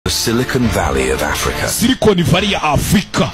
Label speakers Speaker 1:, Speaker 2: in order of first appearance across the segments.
Speaker 1: The Silicon Valley of Africa.
Speaker 2: Silicon Valley ya Afrika.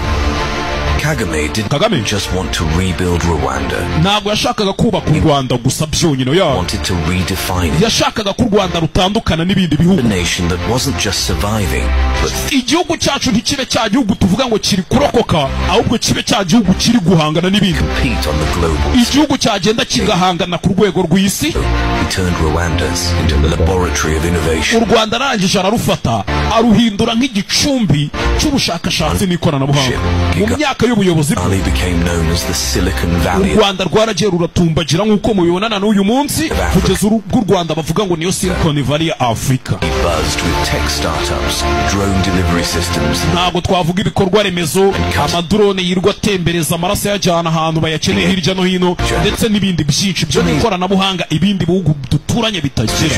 Speaker 1: Kagame didn't just want to rebuild Rwanda.
Speaker 2: Ntabwo yashakaga kubaka u Rwanda gusa byonyine ya.
Speaker 1: Wanted to redefine it.
Speaker 2: Yashakaga ko u Rwanda rutandukana n'ibindi bihugu.
Speaker 1: A nation that wasn't just surviving, but
Speaker 2: igihugu cyacu ntikibe cya gihugu tuvuga ngo kiri kurokoka, ahubwo kibe cya gihugu kiri guhangana n'ibindi.
Speaker 1: Compete on the global.
Speaker 2: Igihugu cyagenda kigahangana ku rwego rw'isi.
Speaker 1: He turned Rwanda into a laboratory of innovation.
Speaker 2: U Rwanda arangije ararufata aruhindura nk'igicumbi cy'ubushakashatsi n'ikoranabuhanga. Mu myaka y'ubuyobozi
Speaker 1: became known as the Silicon Valley.
Speaker 2: U Rwanda rwaragiye ruratumbagira nk'uko mubibonana n'uyu munsi, kugeza u Rwanda bavuga ngo niyo Silicon Valley ya Afrika.
Speaker 1: He buzzed with tech startups, drone delivery systems.
Speaker 2: Ntabwo twavuga ibikorwa remezo, amadrone yirwa atembereza amaraso yajyana ahantu bayakeneye hirya no hino, ndetse n'ibindi byinshi byo n'ikoranabuhanga ibindi bihugu duturanye bitagira.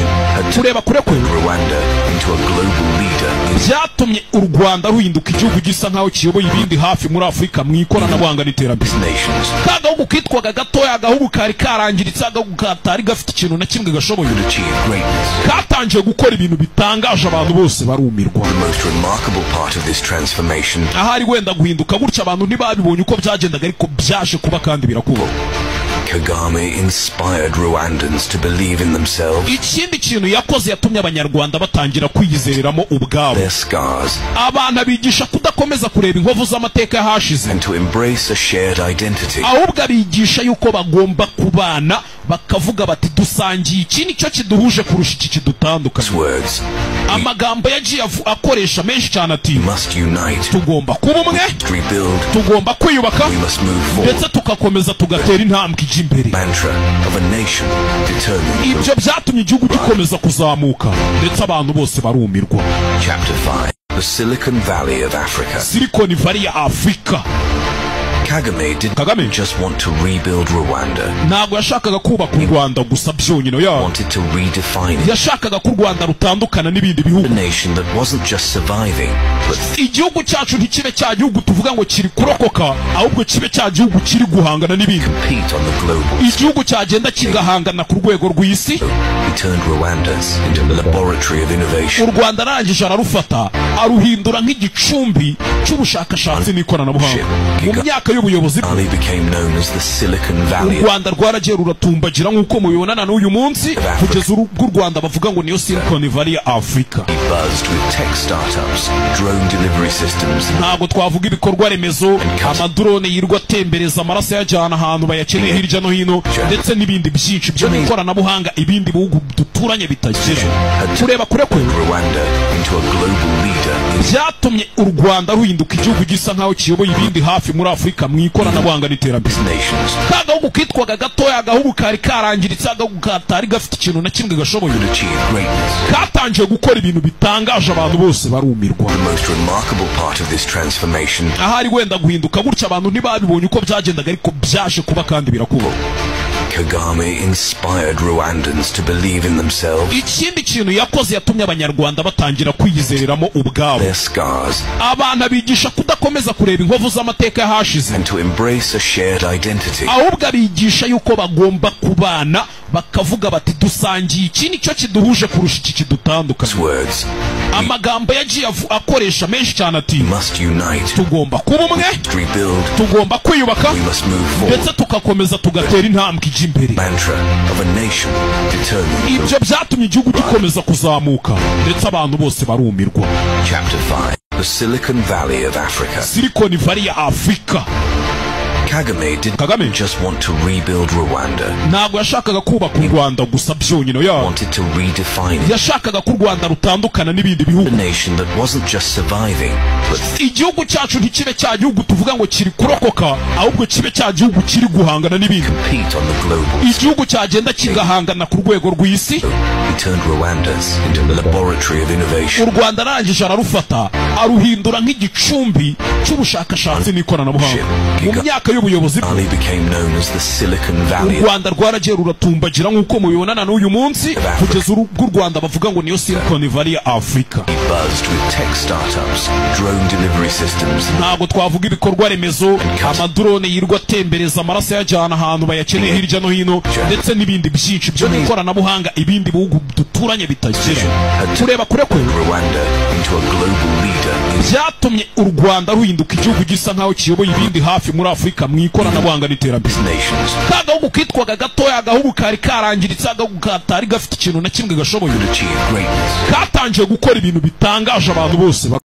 Speaker 2: Kureba kure kwe
Speaker 1: Rwanda into a global leader.
Speaker 2: Byatumye u Rwanda ruhinduka igihugu gisa nkaho kiyoboye ibindi hafi muri Afrika mu ikoranabuhanga n'iterambere. Kagahugu kitwaga gatoya, agahugu kari karangiritse, agahugu katari gafite ikintu na kimwe gashoboye. Katangiye gukora ibintu bitangaje, abantu bose barumirwa. Ahari wenda guhinduka gutya abantu ntibabibonye uko byagendaga, ariko byaje kuba kandi birakuba.
Speaker 1: Kagame inspired Rwandans to believe in themselves.
Speaker 2: Ikindi kintu yakoze yatumye abanyarwanda batangira kwiyizereramo ubwabo.
Speaker 1: Their scars.
Speaker 2: Abantu abigisha kudakomeza kureba inkovu z'amateka yahashize,
Speaker 1: and to embrace a shared identity.
Speaker 2: Ahubwo abigisha yuko bagomba kubana, bakavuga bati dusangiye iki nicyo kiduhuje kurusha iki kidutandukanye. Amagambo yagiye akoresha menshi cyane ati
Speaker 1: must unite.
Speaker 2: Tugomba kuba umwe, tugomba kwiyubaka, ndetse tugakomeza tugatera intambwe ijya imbere. Ibyo byatumye igihugu gikomeza kuzamuka, ndetse abantu bose barumirwa.
Speaker 1: Chapter 5. The Silicon Valley of Africa.
Speaker 2: Silicon Valley ya Afrika.
Speaker 1: Kagame didn't just want to rebuild Rwanda.
Speaker 2: Ntabwo yashakaga kubaka u Rwanda gusa byonyine ya.
Speaker 1: Wanted to redefine it.
Speaker 2: Yashakaga ko u Rwanda rutandukana n'ibindi bihugu.
Speaker 1: A nation that wasn't just surviving, but
Speaker 2: igihugu cyacu ntikibe cya gihugu tuvuga ngo kiri kurokoka, ahubwo kibe cya gihugu kiri guhangana n'ibindi.
Speaker 1: Compete on the global.
Speaker 2: Igihugu cyagenda kigahangana ku rwego rw'isi.
Speaker 1: He turned Rwanda into a laboratory of innovation.
Speaker 2: U Rwanda arangije ararufata aruhindura nk'igicumbi cy'ubushakashatsi n'ikoranabuhanga. Mu myaka y'ubuyobozi
Speaker 1: became known as the Silicon Valley.
Speaker 2: U Rwanda rwaragiye ruratumbagira nk'uko mubibonana n'uyu munsi, kugeza u Rwanda bavuga ngo niyo Silicon Valley ya Afrika.
Speaker 1: He buzzed with tech startups, drone delivery systems.
Speaker 2: Ntabwo twavuga ibikorwa remezo, amadrone yirwa atembereza amaraso yajyana ahantu bayakeneye hirya no hino, ndetse n'ibindi byinshi byo n'ikoranabuhanga ibindi bihugu duturanye bitagira. Kureba kure kwe
Speaker 1: Rwanda into a global leader.
Speaker 2: Byatumye u Rwanda ruhinduka igihugu gisa nkaho kiyoboye ibindi hafi muri Afrika mu ikoranabuhanga n'iterambere. Kagahugu kitwaga gatoya, agahugu kari karangiritse, agahugu katari gafite ikintu na kimwe gashoboye. Katangiye gukora ibintu bitangaje, abantu bose barumirwa. Ahari wenda guhinduka gutya abantu ntibabibonye uko byagendaga, ariko byaje kuba kandi birakuba.
Speaker 1: Kagame inspired Rwandans to believe in themselves.
Speaker 2: Ikindi kintu yakoze yatumye abanyarwanda batangira kwiyizeramo ubwabo.
Speaker 1: Their scars.
Speaker 2: Abantu abigisha kudakomeza kureba inkovu z'amateka yahashize,
Speaker 1: and to embrace a shared identity.
Speaker 2: Ahubwo abigisha yuko bagomba kubana, bakavuga bati dusangiye iki nicyo kiduhuje kurusha iki kidutandukanye. Amagambo yagiye akoresha menshi cyane ati
Speaker 1: must unite.
Speaker 2: Tugomba kuba umwe, tugomba kwiyubaka, ndetse tugakomeza tugatera intambwe ijya imbere. Ibyo byatumye igihugu gikomeza kuzamuka, ndetse abantu bose barumirwa.
Speaker 1: Chapter 5. The Silicon Valley of Africa.
Speaker 2: Silicon Valley ya Afrika.
Speaker 1: Kagame didn't just want to rebuild Rwanda.
Speaker 2: Ntabwo yashakaga kubaka u Rwanda gusa byonyine ya.
Speaker 1: Wanted to redefine it.
Speaker 2: Yashakaga ko u Rwanda rutandukana n'ibindi bihugu.
Speaker 1: A nation that wasn't just surviving, but
Speaker 2: igihugu cyacu ntikibe cya gihugu tuvuga ngo kiri kurokoka, ahubwo kibe cya gihugu kiri guhangana n'ibindi.
Speaker 1: Compete on the global.
Speaker 2: Igihugu cyagenda kigahangana ku rwego rw'isi.
Speaker 1: He turned Rwanda into a laboratory of innovation.
Speaker 2: U Rwanda arangije ararufata aruhindura nk'igicumbi cy'ubushakashatsi n'ikoranabuhanga. Mu myaka y'ubuyobozi
Speaker 1: bwe u
Speaker 2: Rwanda rwaragiye ruratumbagira nk'uko mubibonana n'uyu munsi kugeza ubwo u Rwanda bavuga ngo niyo Silicon Valley ya Afrika. Ntabwo twavuga ibikorwa remezo, amadrone yirwa atembereza amaraso yajyana ahantu bayakeneye hirya no hino, ndetse n'ibindi byinshi byo mu ikoranabuhanga ibindi bihugu duturanye bitagira. Tureba kure kwe byatumye u Rwanda ruhinduka igihugu gisa nkaho kiyoboye ibindi hafi muri Afrika mu ikoranabuhanga n'iterambere. Kagahugu kitwaga gatoya, agahugu kari karangiritse, agahugu katari gafite ikintu na kimwe gashoboye, katangiye gukora ibintu bitangaje abantu bose